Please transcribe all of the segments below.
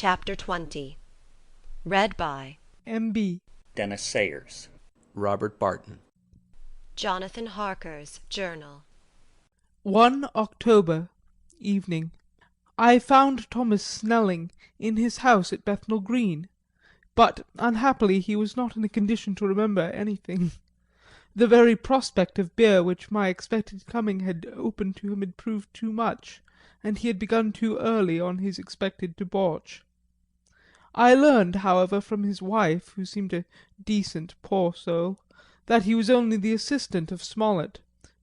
Chapter 20. Read by M.B. Dennis Sayers. Robert Barton. Jonathan Harker's Journal. 1 October, evening. I found Thomas Snelling in his house at Bethnal Green, but unhappily he was not in a condition to remember anything. The very prospect of beer which my expected coming had opened to him had proved too much, and he had begun too early on his expected debauch. I learned, however, from his wife, who seemed a decent poor soul, that he was only the assistant of Smollett,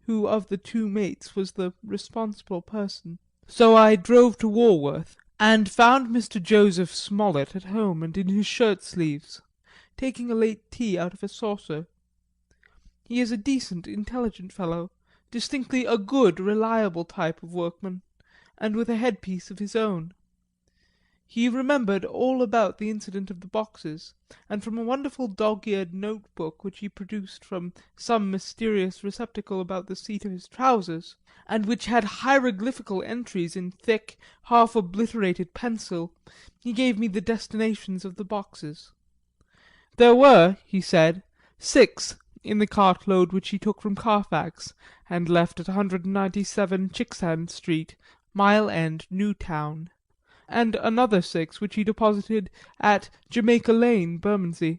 who of the two mates was the responsible person. So I drove to Walworth, and found Mr. Joseph Smollett at home and in his shirt sleeves, taking a late tea out of a saucer. He is a decent, intelligent fellow, distinctly a good, reliable type of workman, and with a headpiece of his own. He remembered all about the incident of the boxes, and from a wonderful dog-eared note-book which he produced from some mysterious receptacle about the seat of his trousers, and which had hieroglyphical entries in thick, half-obliterated pencil, he gave me the destinations of the boxes. There were, he said, 6 in the cartload which he took from Carfax, and left at 197 Chicksand Street, Mile End, Newtown, and another 6 which he deposited at Jamaica Lane, Bermondsey.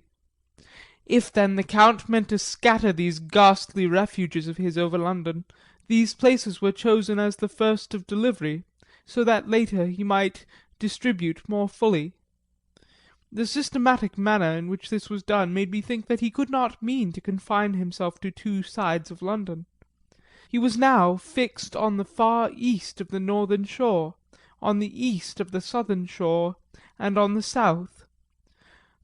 If then the Count meant to scatter these ghastly refuges of his over London, these places were chosen as the first of delivery, so that later he might distribute more fully. The systematic manner in which this was done made me think that he could not mean to confine himself to 2 sides of London. He was now fixed on the far east of the northern shore, on the east of the southern shore, and on the south.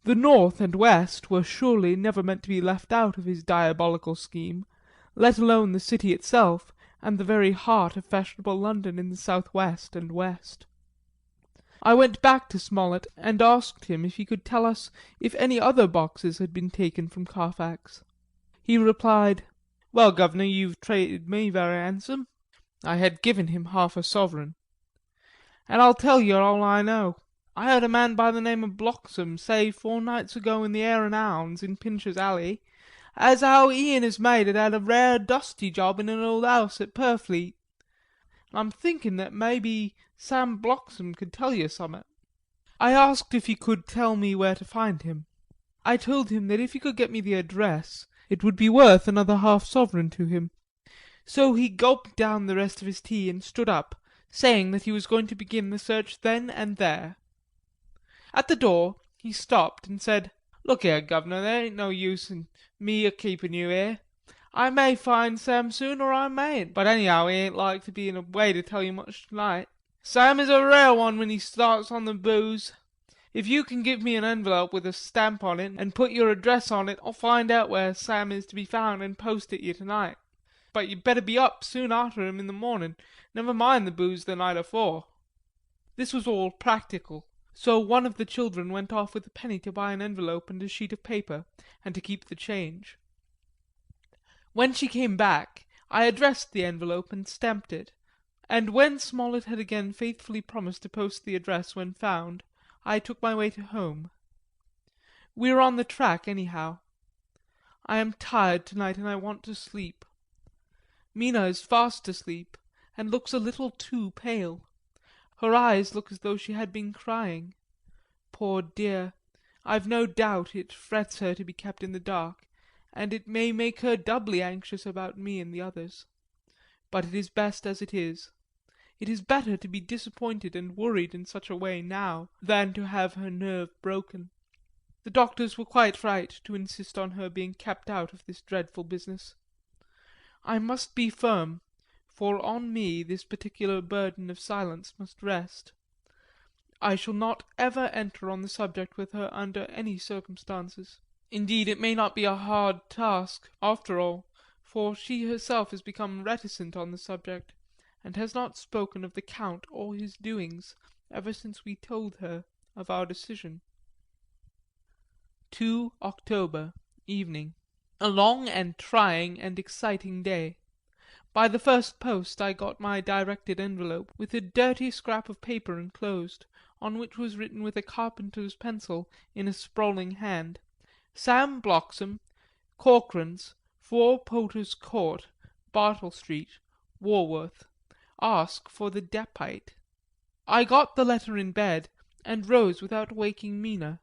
The north and west were surely never meant to be left out of his diabolical scheme, let alone the city itself and the very heart of fashionable London in the south-west and west. I went back to Smollett and asked him if he could tell us if any other boxes had been taken from Carfax. He replied, "Well, guv'nor, you've treated me very handsome." I had given him half a sovereign. "And I'll tell you all I know. I heard a man by the name of Bloxham say 4 nights ago in the Hare and Hounds in Pincher's Alley as how he and his mate had a rare dusty job in an old house at Purfleet. And I'm thinking that maybe Sam Bloxham could tell you summat." I asked if he could tell me where to find him. I told him that if he could get me the address it would be worth another half sovereign to him. So he gulped down the rest of his tea and stood up, saying that he was going to begin the search then and there. At the door he stopped and said, "Look here, guv'nor, there ain't no use in me a-keeping you here. I may find Sam soon or I mayn't, but anyhow he ain't like to be in a way to tell you much tonight. Sam is a rare one when he starts on the booze. If you can give me an envelope with a stamp on it and put your address on it, I'll find out where Sam is to be found and post it you tonight. But you'd better be up soon arter him in the morning, never mind the booze the night afore." This was all practical, so one of the children went off with a penny to buy an envelope and a sheet of paper, and to keep the change. When she came back I addressed the envelope and stamped it, and when Smollett had again faithfully promised to post the address when found, I took my way to home. We're on the track anyhow. I am tired tonight and I want to sleep. Mina is fast asleep, and looks a little too pale. Her eyes look as though she had been crying. Poor dear, I've no doubt it frets her to be kept in the dark, and it may make her doubly anxious about me and the others. But it is best as it is. It is better to be disappointed and worried in such a way now than to have her nerve broken. The doctors were quite right to insist on her being kept out of this dreadful business. I must be firm, for on me this particular burden of silence must rest. I shall not ever enter on the subject with her under any circumstances. Indeed, it may not be a hard task, after all, for she herself has become reticent on the subject, and has not spoken of the Count or his doings ever since we told her of our decision. 2 October, evening. A long and trying and exciting day. By the first post I got my directed envelope, with a dirty scrap of paper enclosed, on which was written with a carpenter's pencil in a sprawling hand, Sam Bloxham, Corcoran's, 4 Poter's Court, Bartle Street, Walworth. Ask for the Depite. I got the letter in bed, and rose without waking Mina.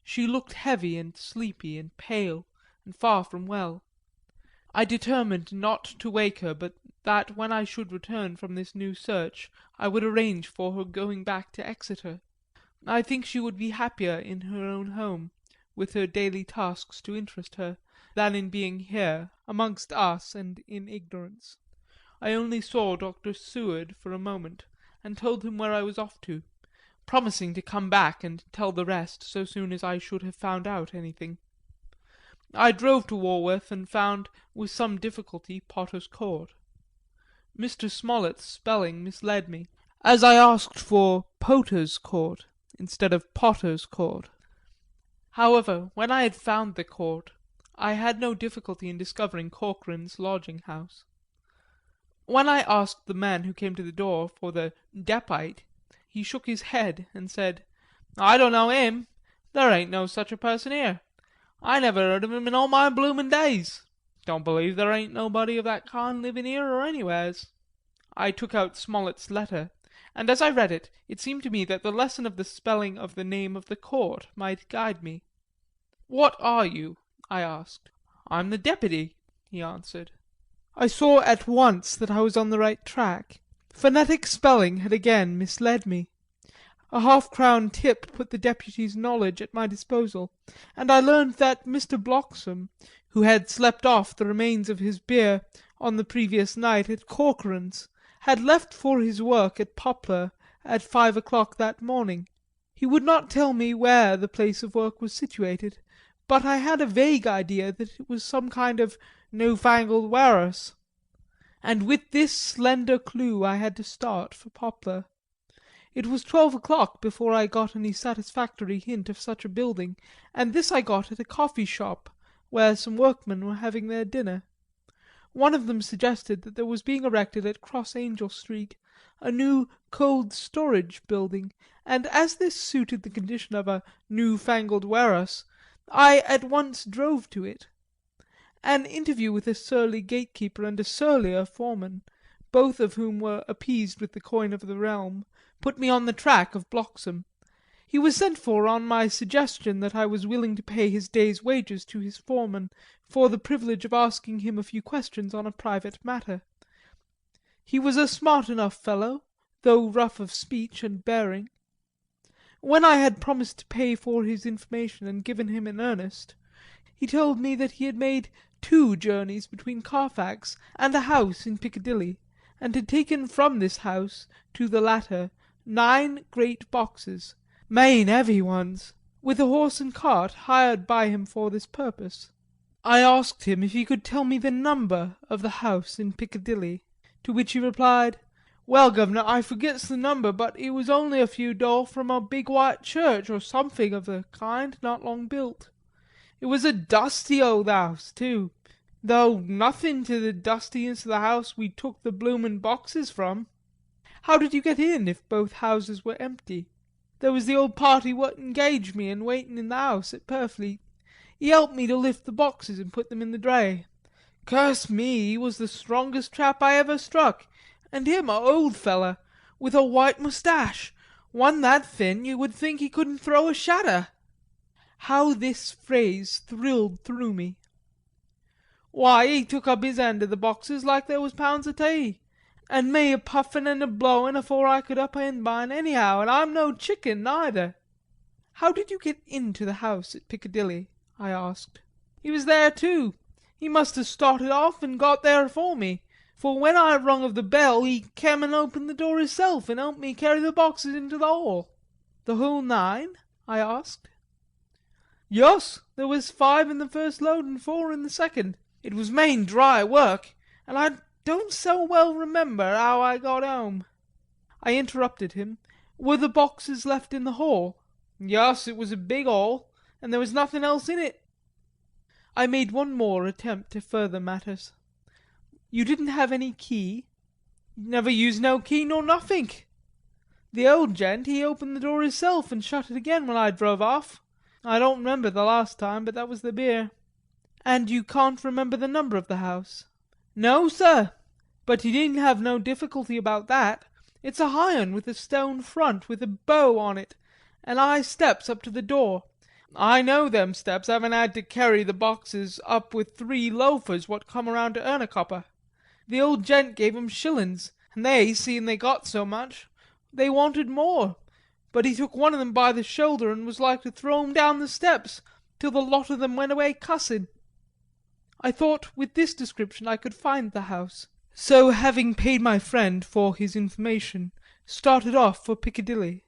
She looked heavy and sleepy and pale, and far from well. I determined not to wake her, but that when I should return from this new search I would arrange for her going back to Exeter. I think she would be happier in her own home, with her daily tasks to interest her, than in being here, amongst us and in ignorance. I only saw Dr. Seward for a moment, and told him where I was off to, promising to come back and tell the rest so soon as I should have found out anything. I drove to Walworth and found with some difficulty Potter's Court. Mr. Smollett's spelling misled me, as I asked for Poter's Court instead of Potter's Court. However, when I had found the court, I had no difficulty in discovering Corcoran's lodging-house. When I asked the man who came to the door for the Depite, he shook his head and said, "I don't know him. There ain't no such a person here. I never heard of him in all my bloomin' days. Don't believe there ain't nobody of that kind living here or anywheres." I took out Smollett's letter, and as I read it, it seemed to me that the lesson of the spelling of the name of the court might guide me. "What are you?" I asked. "I'm the deputy," he answered. I saw at once that I was on the right track. Phonetic spelling had again misled me. A half-crown tip put the deputy's knowledge at my disposal, and I learned that Mr. Bloxham, who had slept off the remains of his beer on the previous night at Corcoran's, had left for his work at Poplar at 5 o'clock that morning. He would not tell me where the place of work was situated, but I had a vague idea that it was some kind of no-fangled warehouse, and with this slender clue I had to start for Poplar. It was 12 o'clock before I got any satisfactory hint of such a building, and this I got at a coffee shop where some workmen were having their dinner. One of them suggested that there was being erected at Cross Angel Street a new cold storage building, and as this suited the condition of a new-fangled warehouse, I at once drove to it. An interview with a surly gatekeeper and a surlier foreman, both of whom were appeased with the coin of the realm, put me on the track of Bloxham. He was sent for on my suggestion that I was willing to pay his day's wages to his foreman for the privilege of asking him a few questions on a private matter. He was a smart enough fellow, though rough of speech and bearing. When I had promised to pay for his information and given him in earnest, he told me that he had made 2 journeys between Carfax and a house in Piccadilly, and had taken from this house to the latter 9 great boxes, main heavy ones, with a horse and cart hired by him for this purpose. I asked him if he could tell me the number of the house in Piccadilly, to which he replied, "Well, guv'nor, I forgets the number, but it was only a few door from a big white church, or something of the kind, not long built. It was a dusty old house, too, though nothing to the dustiness of the house we took the bloomin' boxes from." "How did you get in, if both houses were empty?" "There was the old party what engaged me and waiting in the house at Purfleet. He helped me to lift the boxes and put them in the dray. Curse me, he was the strongest chap I ever struck, and him a old feller, with a white moustache, one that thin you would think he couldn't throw a shadder." How this phrase thrilled through me. "Why, he took up his end of the boxes like they was pounds of tea, and me a puffin' and a blowin' afore I could up end mine anyhow, and I'm no chicken neither." "How did you get into the house at Piccadilly?" I asked. "He was there too. He must have started off and got there afore me, for when I rung of the bell he kem and opened the door hisself and helped me carry the boxes into the hall." "The whole 9?" I asked. "Yus, there was 5 in the first load and 4 in the second. It was main dry work, and I don't so well remember how I got home." I interrupted him. "Were the boxes left in the hall?" "Yus, it was a big hall, and there was nothing else in it." I made one more attempt to further matters. "You didn't have any key?" "Never used no key nor nothink." The old gent, he opened the door hisself and shut it again when I drove off. I don't remember the last time, but that was the beer." "And you can't remember the number of the house?" "No, sir. But you needn't have no difficulty about that. It's a high un with a stone front with a bow on it, and 'igh steps up to the door. I know them steps, havin' 'ad to carry the boxes up with 3 loafers what come around to earn a copper. The old gent gave 'em shillin's, and they, seein' they got so much, they wanted more, but he took one of them by the shoulder and was like to throw 'em down the steps, till the lot of them went away cussin'." I thought with this description I could find the house, so having paid my friend for his information, started off for Piccadilly.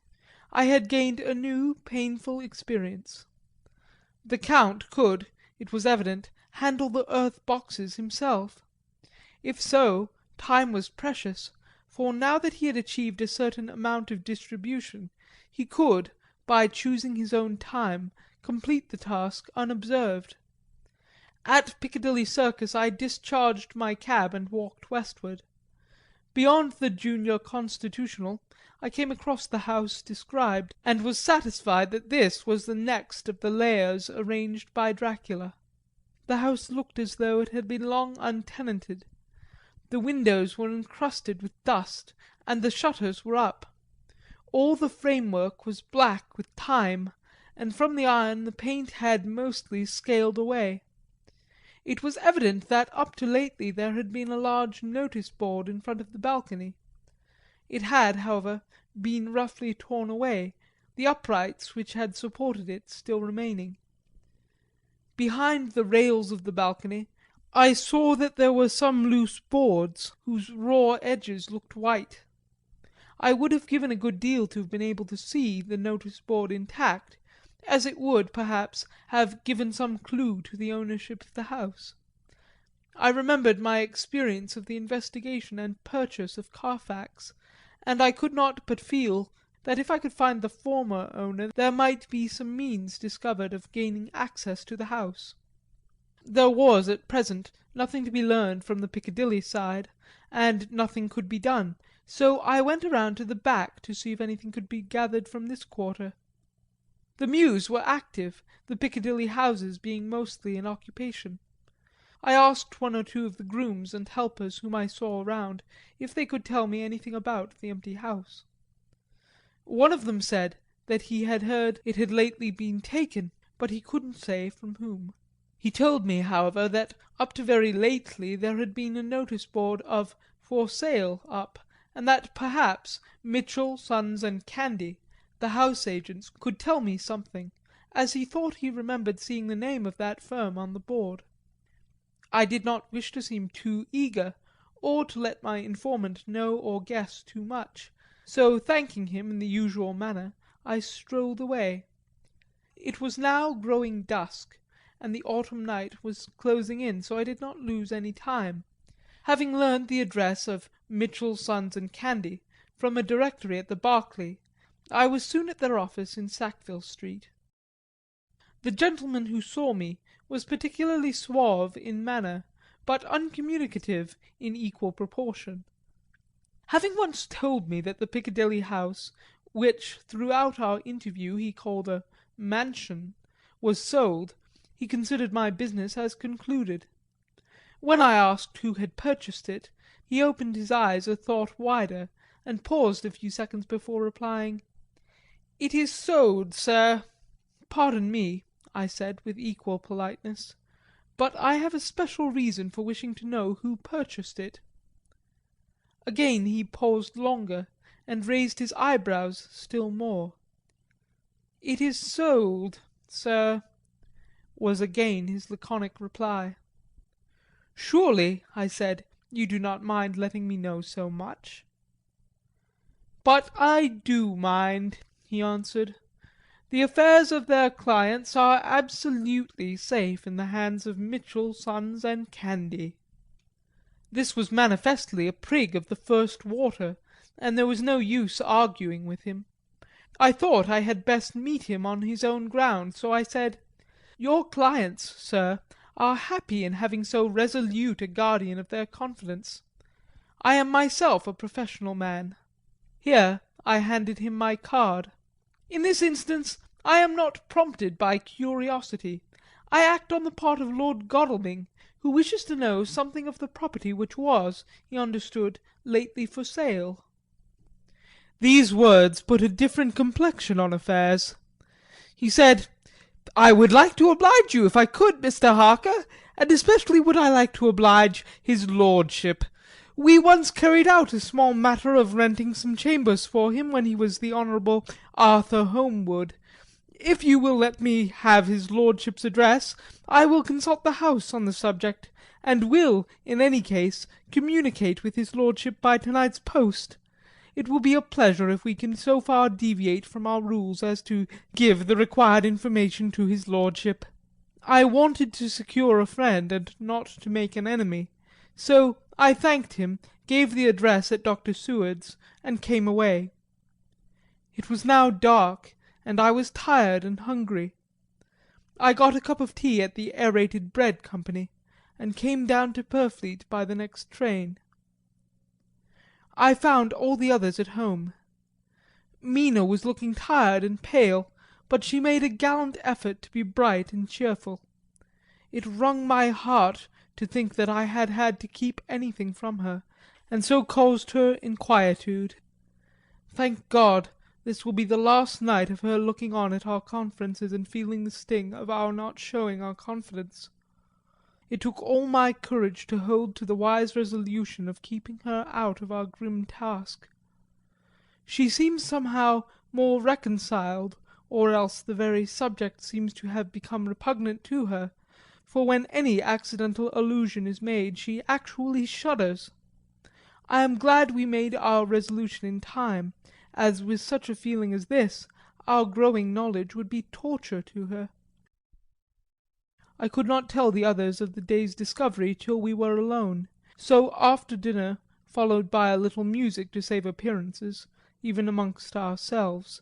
I had gained a new painful experience. The Count could, it was evident, handle the earth boxes himself. If so, time was precious, for now that he had achieved a certain amount of distribution, he could, by choosing his own time, complete the task unobserved. At Piccadilly Circus I discharged my cab and walked westward. Beyond the Junior Constitutional I came across the house described, and was satisfied that this was the next of the layers arranged by Dracula. The house looked as though it had been long untenanted. The windows were encrusted with dust, and the shutters were up. All the framework was black with time, and from the iron the paint had mostly scaled away. It was evident that up to lately there had been a large notice board in front of the balcony. It had, however, been roughly torn away, the uprights which had supported it still remaining. Behind the rails of the balcony I saw that there were some loose boards whose raw edges looked white. I would have given a good deal to have been able to see the notice board intact, as it would, perhaps, have given some clue to the ownership of the house. I remembered my experience of the investigation and purchase of Carfax, and I could not but feel that if I could find the former owner there might be some means discovered of gaining access to the house. There was at present nothing to be learned from the Piccadilly side, and nothing could be done, so I went around to the back to see if anything could be gathered from this quarter. The mews were active, the Piccadilly houses being mostly in occupation. I asked one or two of the grooms and helpers whom I saw around if they could tell me anything about the empty house. One of them said that he had heard it had lately been taken, but he couldn't say from whom. He told me, however, that up to very lately there had been a notice board of "For Sale" up, and that perhaps Mitchell, Sons and Candy, the house agents, could tell me something, as he thought he remembered seeing the name of that firm on the board. I did not wish to seem too eager, or to let my informant know or guess too much, so thanking him in the usual manner I strolled away. It was now growing dusk, and the autumn night was closing in, so I did not lose any time. Having learned the address of Mitchell, Sons and Candy from a directory at the Berkeley, I was soon at their office in Sackville Street. The gentleman who saw me was particularly suave in manner, but uncommunicative in equal proportion. Having once told me that the Piccadilly house, which throughout our interview he called a mansion, was sold, he considered my business as concluded. When I asked who had purchased it, he opened his eyes a thought wider, and paused a few seconds before replying, "It is sold, sir." "Pardon me," I said with equal politeness, "but I have a special reason for wishing to know who purchased it." Again he paused longer, and raised his eyebrows still more. "It is sold, sir," was again his laconic reply. "Surely," I said, "you do not mind letting me know so much?" "But I do mind," he answered. "The affairs of their clients are absolutely safe in the hands of Mitchell, Sons and Candy." This was manifestly a prig of the first water, and there was no use arguing with him. I thought I had best meet him on his own ground, so I said, "Your clients, sir, are happy in having so resolute a guardian of their confidence. I am myself a professional man." Here I handed him my card. In this instance I am not prompted by curiosity. I act on the part of Lord Godalming, who wishes to know something of the property which was, he understood, lately for sale. These words put a different complexion on affairs. He said, "I would like to oblige you if I could, Mr. Harker, and especially would I like to oblige his lordship. We once carried out a small matter of renting some chambers for him when he was the Honourable Arthur Holmwood. If you will let me have his lordship's address, I will consult the house on the subject, and will, in any case, communicate with his lordship by to-night's post. It will be a pleasure if we can so far deviate from our rules as to give the required information to his lordship." I wanted to secure a friend and not to make an enemy, so I thanked him, gave the address at Dr. Seward's, and came away. It was now dark, and I was tired and hungry. I got a cup of tea at the Aerated Bread Company, and came down to Purfleet by the next train. I found all the others at home. Mina was looking tired and pale, but she made a gallant effort to be bright and cheerful. It wrung my heart to think that I had had to keep anything from her, and so caused her inquietude. Thank God, this will be the last night of her looking on at our conferences and feeling the sting of our not showing our confidence. It took all my courage to hold to the wise resolution of keeping her out of our grim task. She seems somehow more reconciled, or else the very subject seems to have become repugnant to her, for when any accidental allusion is made she actually shudders. I am glad we made our resolution in time, as with such a feeling as this our growing knowledge would be torture to her. I could not tell the others of the day's discovery till we were alone, so after dinner, followed by a little music to save appearances, even amongst ourselves,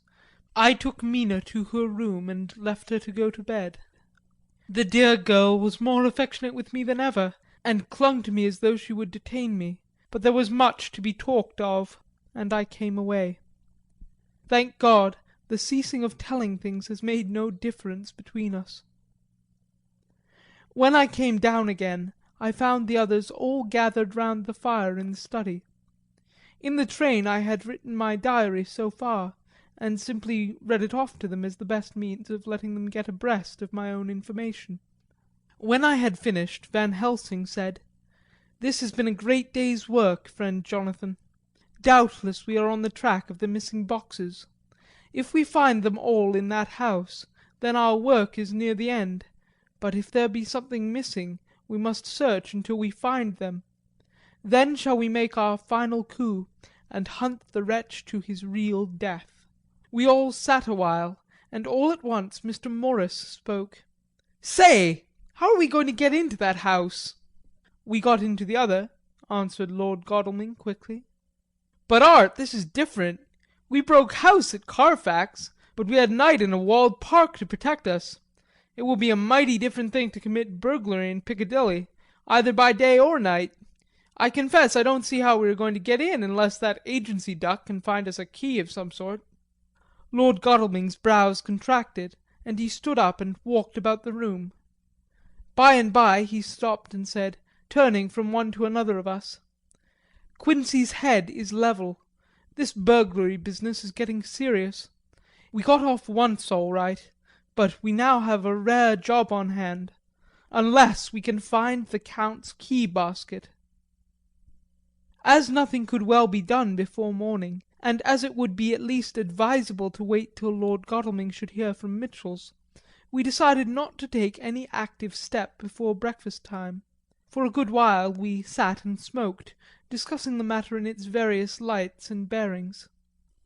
I took Mina to her room and left her to go to bed. The dear girl was more affectionate with me than ever, and clung to me as though she would detain me, but there was much to be talked of, and I came away. Thank God, the ceasing of telling things has made no difference between us. When I came down again I found the others all gathered round the fire in the study. In the train I had written my diary so far, and simply read it off to them as the best means of letting them get abreast of my own information. When I had finished Van Helsing said, "This has been a great day's work, friend Jonathan. Doubtless we are on the track of the missing boxes. If we find them all in that house, then our work is near the end, but if there be something missing we must search until we find them. Then shall we make our final coup, and hunt the wretch to his real death." We all sat a while, and all at once Mr. Morris spoke. "Say, how are we going to get into that house?" "We got into the other," answered Lord Godalming quickly. "But, Art, this is different. We broke house at Carfax, but we had night in a walled park to protect us. It will be a mighty different thing to commit burglary in Piccadilly, either by day or night. I confess I don't see how we are going to get in unless that agency duck can find us a key of some sort." Lord Godalming's brows contracted, and he stood up and walked about the room. By and by he stopped and said, turning from one to another of us, "Quincey's head is level. This burglary business is getting serious. We got off once all right, but we now have a rare job on hand, unless we can find the Count's key basket." As nothing could well be done before morning, and as it would be at least advisable to wait till Lord Godalming should hear from Mitchell's, we decided not to take any active step before breakfast time. For a good while we sat and smoked, discussing the matter in its various lights and bearings.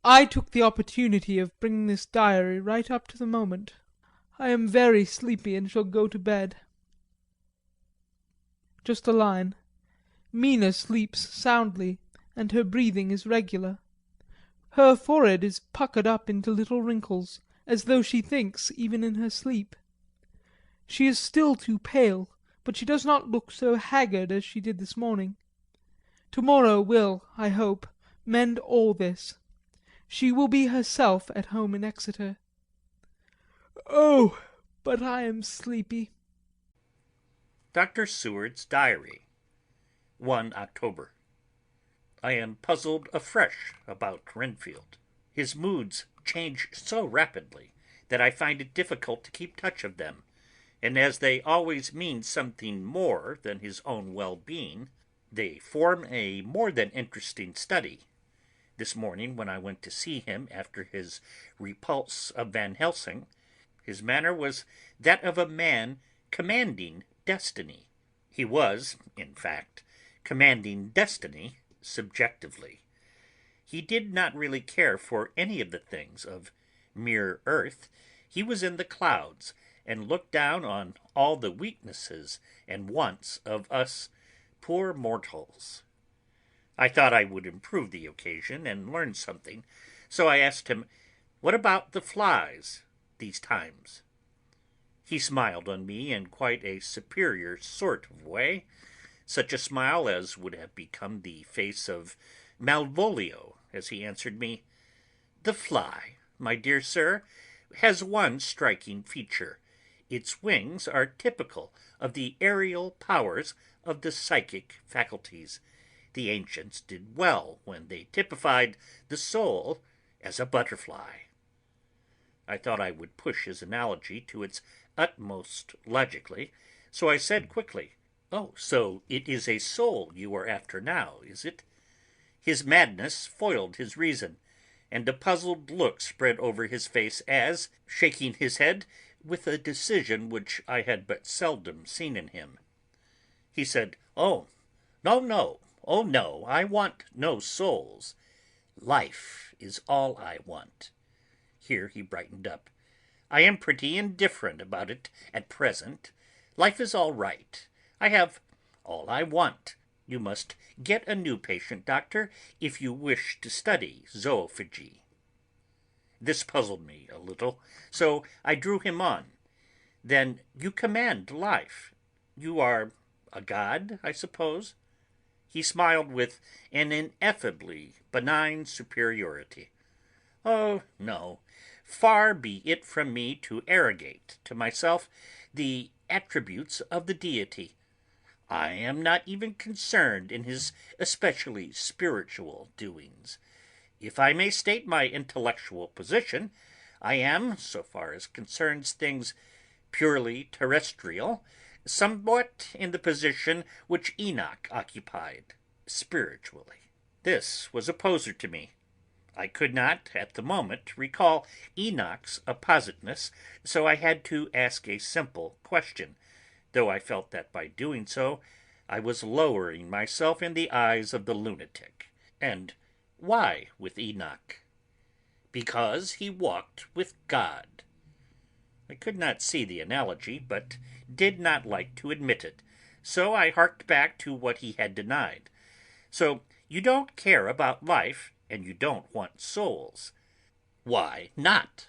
I took the opportunity of bringing this diary right up to the moment. I am very sleepy and shall go to bed. Just a line. Mina sleeps soundly, and her breathing is regular. Her forehead is puckered up into little wrinkles, as though she thinks even in her sleep. She is still too pale, but she does not look so haggard as she did this morning. Tomorrow will, I hope, mend all this. She will be herself at home in Exeter. Oh, but I am sleepy. Dr. Seward's Diary, 1 October. I am puzzled afresh about Renfield. His moods change so rapidly that I find it difficult to keep touch of them, and as they always mean something more than his own well-being, they form a more than interesting study. This morning, when I went to see him after his repulse of Van Helsing, his manner was that of a man commanding destiny. He was, in fact, commanding destiny subjectively. He did not really care for any of the things of mere earth. He was in the clouds, and looked down on all the weaknesses and wants of us poor mortals. I thought I would improve the occasion and learn something, so I asked him, "What about the flies these times?" He smiled on me in quite a superior sort of way, such a smile as would have become the face of Malvolio, as he answered me, "The fly, my dear sir, has one striking feature. Its wings are typical of the aerial powers of the psychic faculties. The ancients did well when they typified the soul as a butterfly." I thought I would push his analogy to its utmost logically, so I said quickly, "Oh, so it is a soul you are after now, is it?" His madness foiled his reason, and a puzzled look spread over his face as, shaking his head with a decision which I had but seldom seen in him, he said, "Oh, no, oh no, I want no souls. Life is all I want." Here he brightened up. "I am pretty indifferent about it at present. Life is all right. I have all I want. You must get a new patient, doctor, if you wish to study zoophagy." This puzzled me a little, so I drew him on. "Then you command life. You are a god, I suppose?" He smiled with an ineffably benign superiority. "Oh, no. Far be it from me to arrogate to myself the attributes of the deity. I am not even concerned in his especially spiritual doings. If I may state my intellectual position, I am, so far as concerns things purely terrestrial, somewhat in the position which Enoch occupied spiritually." This was a poser to me. I could not, at the moment, recall Enoch's appositeness, so I had to ask a simple question, though I felt that by doing so I was lowering myself in the eyes of the lunatic. "And why with Enoch?" "Because he walked with God." I could not see the analogy, but did not like to admit it, so I harked back to what he had denied. "So you don't care about life, and you don't want souls." "Why not?"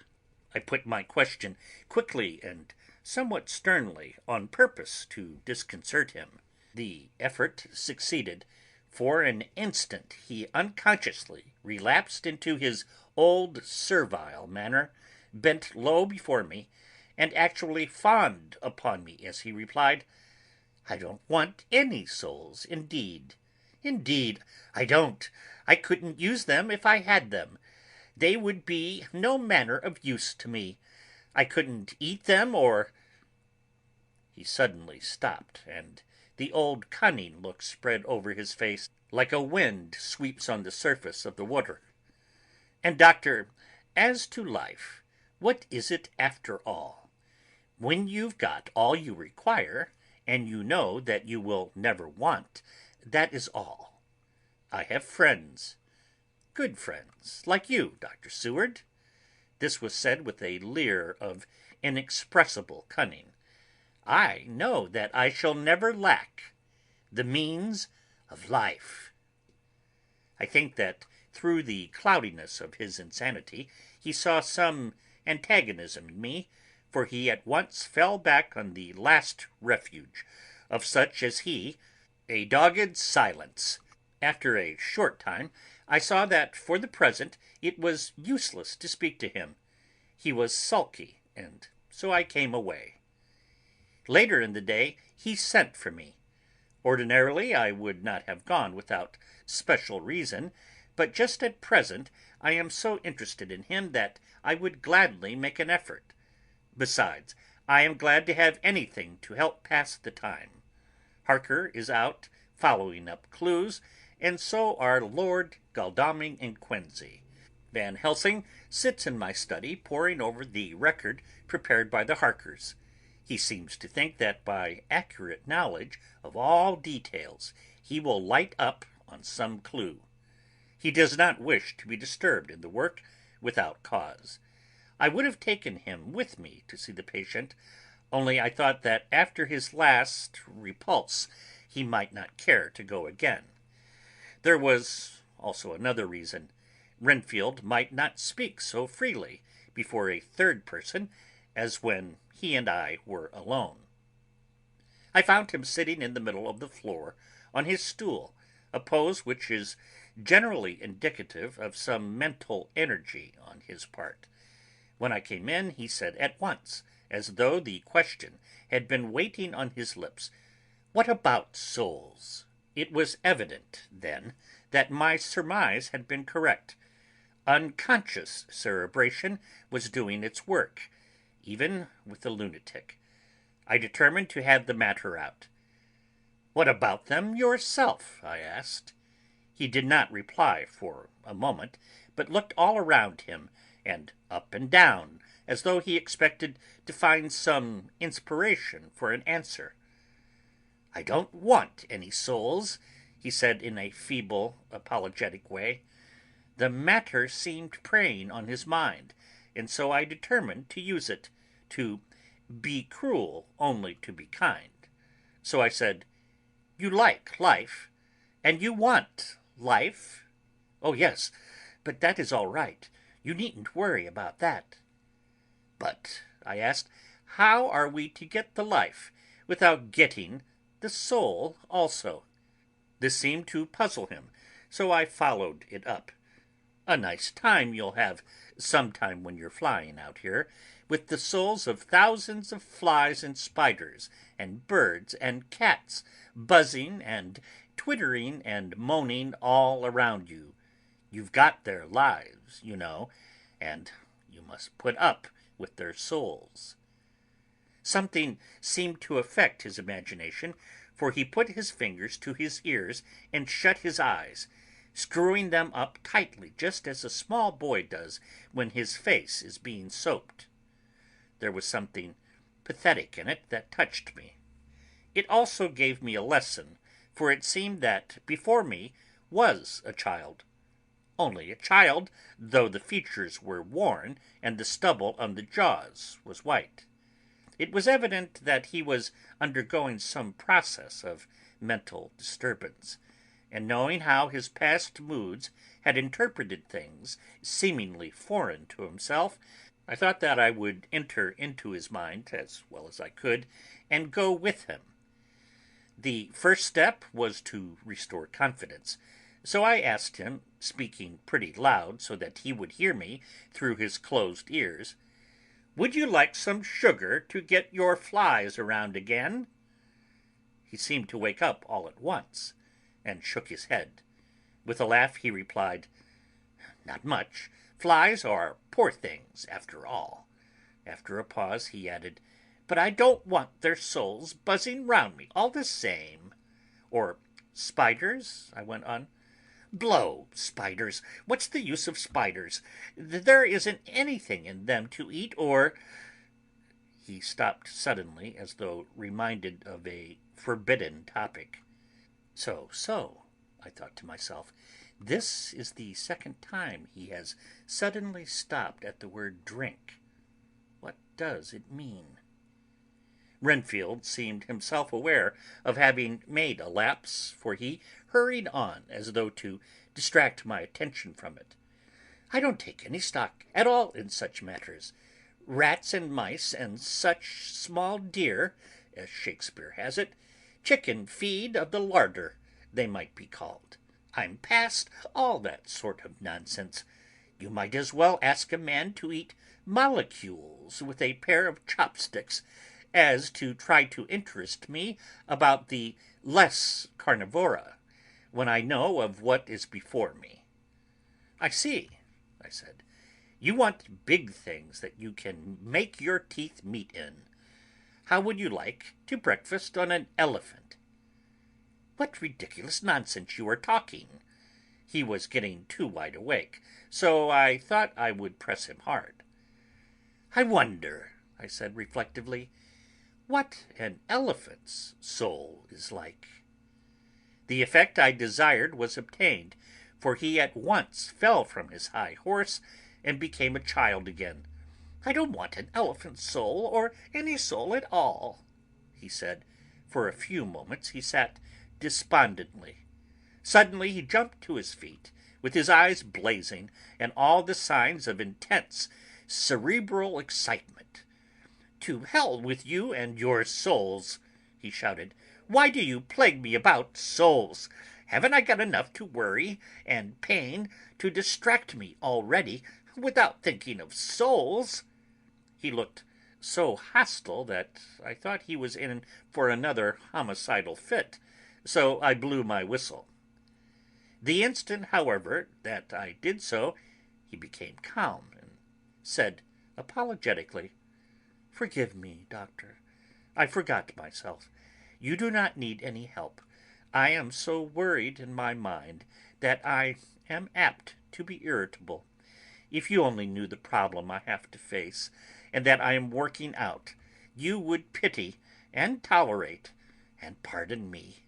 I put my question quickly and somewhat sternly, on purpose to disconcert him. The effort succeeded. For an instant he unconsciously relapsed into his old servile manner, bent low before me, and actually fawned upon me as he replied, "I don't want any souls, indeed. Indeed, I don't. I couldn't use them if I had them. They would be no manner of use to me. I couldn't eat them or—" He suddenly stopped, and the old cunning look spread over his face like a wind sweeps on the surface of the water. "And, doctor, as to life, what is it after all? When you've got all you require, and you know that you will never want, that is all. I have friends, good friends, like you, Dr. Seward." This was said with a leer of inexpressible cunning. "I know that I shall never lack the means of life." I think that through the cloudiness of his insanity he saw some antagonism in me, for he at once fell back on the last refuge of such as he, a dogged silence. After a short time I saw that for the present it was useless to speak to him. He was sulky, and so I came away. Later in the day he sent for me. Ordinarily I would not have gone without special reason, but just at present I am so interested in him that I would gladly make an effort. Besides, I am glad to have anything to help pass the time. Harker is out following up clues, and so are Lord Godalming and Quincey. Van Helsing sits in my study poring over the record prepared by the Harkers. He seems to think that by accurate knowledge of all details he will light up on some clue. He does not wish to be disturbed in the work without cause. I would have taken him with me to see the patient, only I thought that after his last repulse he might not care to go again. There was also another reason. Renfield might not speak so freely before a third person as when he and I were alone. I found him sitting in the middle of the floor on his stool, a pose which is generally indicative of some mental energy on his part. When I came in, he said at once, as though the question had been waiting on his lips, "What about souls?" It was evident, then, that my surmise had been correct. Unconscious cerebration was doing its work, even with the lunatic. I determined to have the matter out. "What about them yourself?" I asked. He did not reply for a moment, but looked all around him and up and down, as though he expected to find some inspiration for an answer. "I don't want any souls," he said in a feeble, apologetic way. The matter seemed preying on his mind, and so I determined to use it, to be cruel only to be kind. So I said, "You like life, and you want life?" "Oh, yes, but that is all right. You needn't worry about that." "But," I asked, "how are we to get the life without getting the soul also?" This seemed to puzzle him, so I followed it up. "A nice time you'll have sometime when you're flying out here, with the souls of thousands of flies and spiders and birds and cats buzzing and twittering and moaning all around you. You've got their lives, you know, and you must put up with their souls." Something seemed to affect his imagination, for he put his fingers to his ears and shut his eyes, screwing them up tightly just as a small boy does when his face is being soaped. There was something pathetic in it that touched me. It also gave me a lesson, for it seemed that before me was a child. Only a child, though the features were worn and the stubble on the jaws was white. It was evident that he was undergoing some process of mental disturbance, and knowing how his past moods had interpreted things seemingly foreign to himself, I thought that I would enter into his mind as well as I could and go with him. The first step was to restore confidence, so I asked him, speaking pretty loud so that he would hear me through his closed ears, "Would you like some sugar to get your flies around again?" He seemed to wake up all at once, and shook his head. With a laugh he replied, "Not much. Flies are poor things, after all." After a pause he added, "But I don't want their souls buzzing round me all the same." "Or spiders?" I went on. "Blow spiders! What's the use of spiders? There isn't anything in them to eat or—" He stopped suddenly, as though reminded of a forbidden topic. So, I thought to myself, this is the second time he has suddenly stopped at the word drink. What does it mean? Renfield seemed himself aware of having made a lapse, for he hurried on as though to distract my attention from it. "I don't take any stock at all in such matters. Rats and mice and such small deer, as Shakespeare has it, chicken feed of the larder, they might be called. I'm past all that sort of nonsense. You might as well ask a man to eat molecules with a pair of chopsticks as to try to interest me about the less carnivora, when I know of what is before me. I see, I said. You want big things that you can make your teeth meet in. How would you like to breakfast on an elephant? What ridiculous nonsense you are talking. He was getting too wide awake, so I thought I would press him hard. I wonder, I said reflectively, what an elephant's soul is like. The effect I desired was obtained, for he at once fell from his high horse and became a child again. I don't want an elephant's soul, or any soul at all, he said. For a few moments he sat despondently. Suddenly he jumped to his feet, with his eyes blazing and all the signs of intense cerebral excitement. "To hell with you and your souls!" he shouted. "Why do you plague me about souls? Haven't I got enough to worry and pain to distract me already, without thinking of souls?" He looked so hostile that I thought he was in for another homicidal fit, so I blew my whistle. The instant, however, that I did so, he became calm and said apologetically, "Forgive me, doctor. I forgot myself. You do not need any help. I am so worried in my mind that I am apt to be irritable. If you only knew the problem I have to face, and that I am working out, you would pity and tolerate and pardon me.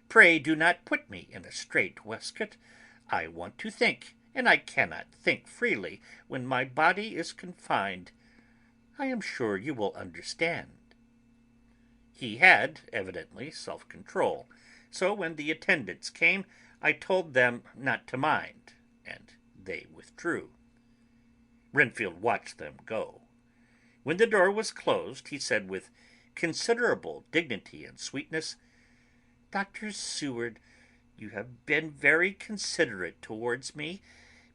Pray do not put me in a strait waistcoat. I want to think, and I cannot think freely when my body is confined. I am sure you will understand." He had evidently self-control, so when the attendants came, I told them not to mind, and they withdrew. Renfield watched them go. When the door was closed, he said with considerable dignity and sweetness, "Dr. Seward, you have been very considerate towards me.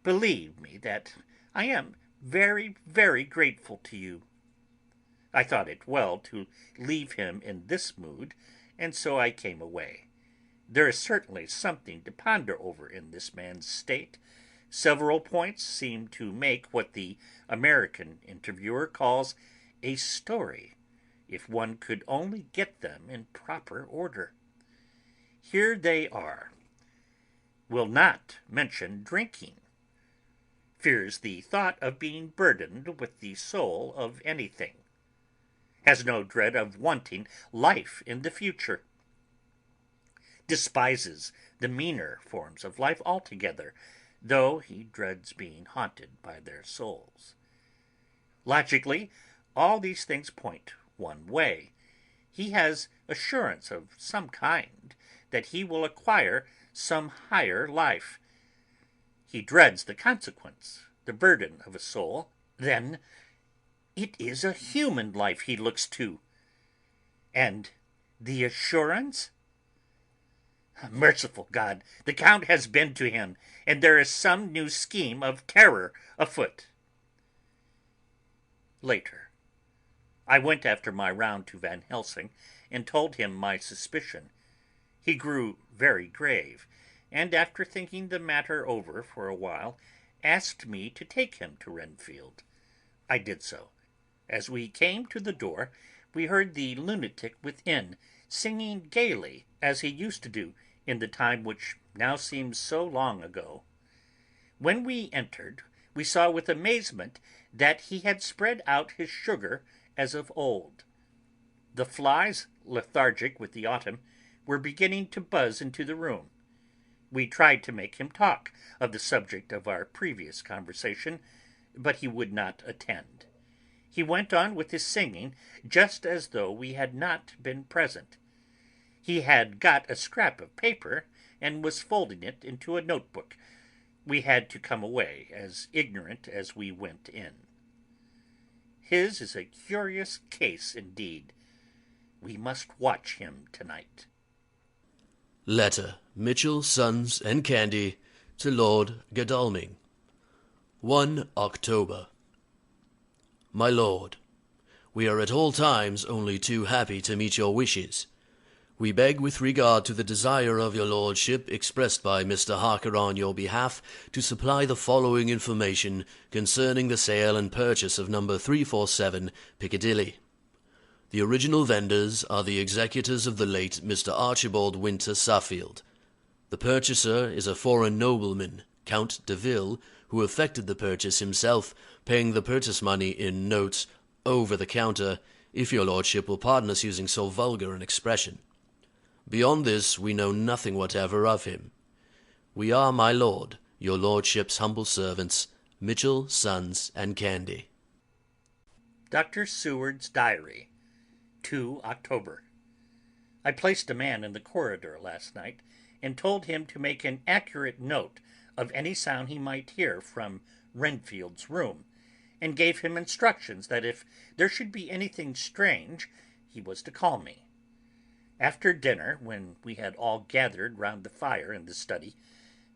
Believe me that I am very, very grateful to you." I thought it well to leave him in this mood, and so I came away. There is certainly something to ponder over in this man's state. Several points seem to make what the American interviewer calls a story, if one could only get them in proper order. Here they are. Will not mention drinking. Fears the thought of being burdened with the soul of anything. Has no dread of wanting life in the future. Despises the meaner forms of life altogether, though he dreads being haunted by their souls. Logically, all these things point one way. He has assurance of some kind that he will acquire some higher life. He dreads the consequence, the burden of a soul. Then it is a human life he looks to. And the assurance? Merciful God, the Count has been to him, and there is some new scheme of terror afoot. Later. I went after my round to Van Helsing and told him my suspicion. He grew very grave, and after thinking the matter over for a while, asked me to take him to Renfield. I did so. As we came to the door, we heard the lunatic within singing gaily as he used to do in the time which now seems so long ago. When we entered, we saw with amazement that he had spread out his sugar as of old. The flies, lethargic with the autumn, were beginning to buzz into the room. We tried to make him talk of the subject of our previous conversation, but he would not attend. He went on with his singing just as though we had not been present. He had got a scrap of paper and was folding it into a notebook. We had to come away as ignorant as we went in. His is a curious case indeed. We must watch him tonight. Letter, Mitchell, Sons, and Candy, to Lord Godalming. 1 October. My Lord, we are at all times only too happy to meet your wishes. We beg with regard to the desire of your lordship expressed by Mr. Harker on your behalf to supply the following information concerning the sale and purchase of number 347 Piccadilly. The original vendors are the executors of the late Mr. Archibald Winter Suffield. The purchaser is a foreign nobleman, Count de Ville, who effected the purchase himself, paying the purchase money in notes over the counter, if your lordship will pardon us using so vulgar an expression. Beyond this we know nothing whatever of him. We are, my lord, your lordship's humble servants, Mitchell, Sons, and Candy. Dr. Seward's Diary, 2 October. I placed a man in the corridor last night and told him to make an accurate note of any sound he might hear from Renfield's room, and gave him instructions that if there should be anything strange he was to call me. After dinner, when we had all gathered round the fire in the study,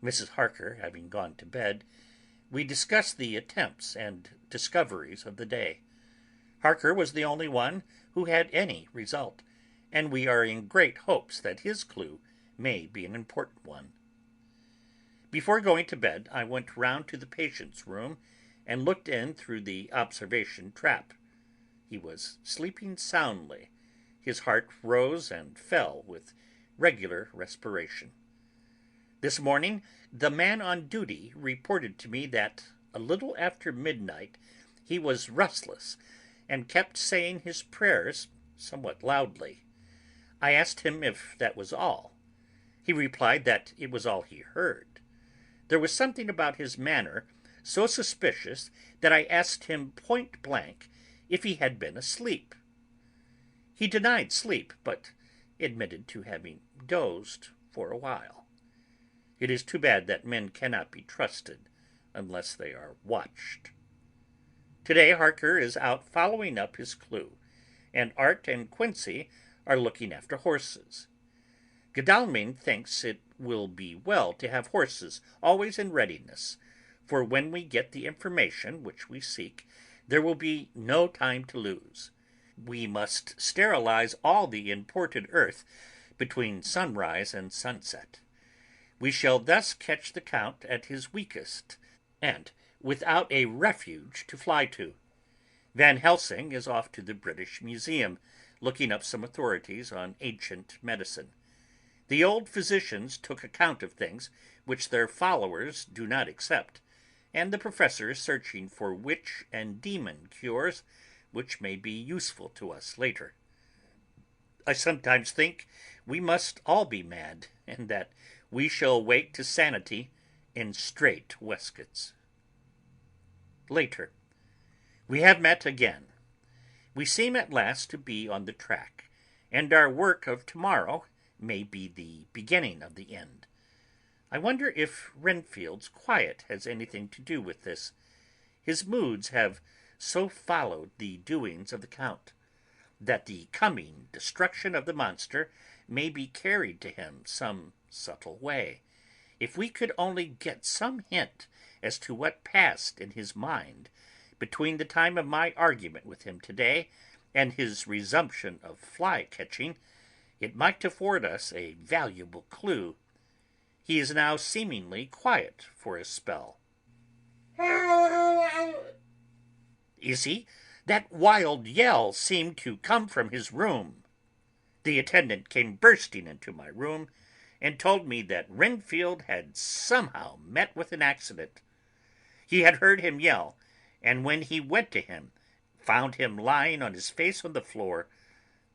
Mrs. Harker having gone to bed, we discussed the attempts and discoveries of the day. Harker was the only one who had any result, and we are in great hopes that his clue may be an important one. Before going to bed, I went round to the patient's room and looked in through the observation trap. He was sleeping soundly. His heart rose and fell with regular respiration. This morning the man on duty reported to me that a little after midnight he was restless and kept saying his prayers somewhat loudly. I asked him if that was all. He replied that it was all he heard. There was something about his manner so suspicious that I asked him point blank if he had been asleep. He denied sleep, but admitted to having dozed for a while. It is too bad that men cannot be trusted unless they are watched. Today Harker is out following up his clue, and Art and Quincey are looking after horses. Godalming thinks it will be well to have horses always in readiness, for when we get the information which we seek, there will be no time to lose. We must sterilize all the imported earth between sunrise and sunset. We shall thus catch the Count at his weakest, and without a refuge to fly to. Van Helsing is off to the British Museum, looking up some authorities on ancient medicine. The old physicians took account of things which their followers do not accept, and the professor is searching for witch and demon cures which may be useful to us later. I sometimes think we must all be mad, and that we shall wake to sanity in strait waistcoats. Later. We have met again. We seem at last to be on the track, and our work of tomorrow may be the beginning of the end. I wonder if Renfield's quiet has anything to do with this. His moods have so followed the doings of the Count, that the coming destruction of the monster may be carried to him some subtle way. If we could only get some hint as to what passed in his mind between the time of my argument with him today and his resumption of fly-catching, it might afford us a valuable clue. He is now seemingly quiet for a spell. Is he? That wild yell seemed to come from his room. The attendant came bursting into my room and told me that Renfield had somehow met with an accident. He had heard him yell, and when he went to him, found him lying on his face on the floor,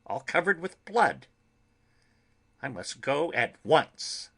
all covered with blood. I must go at once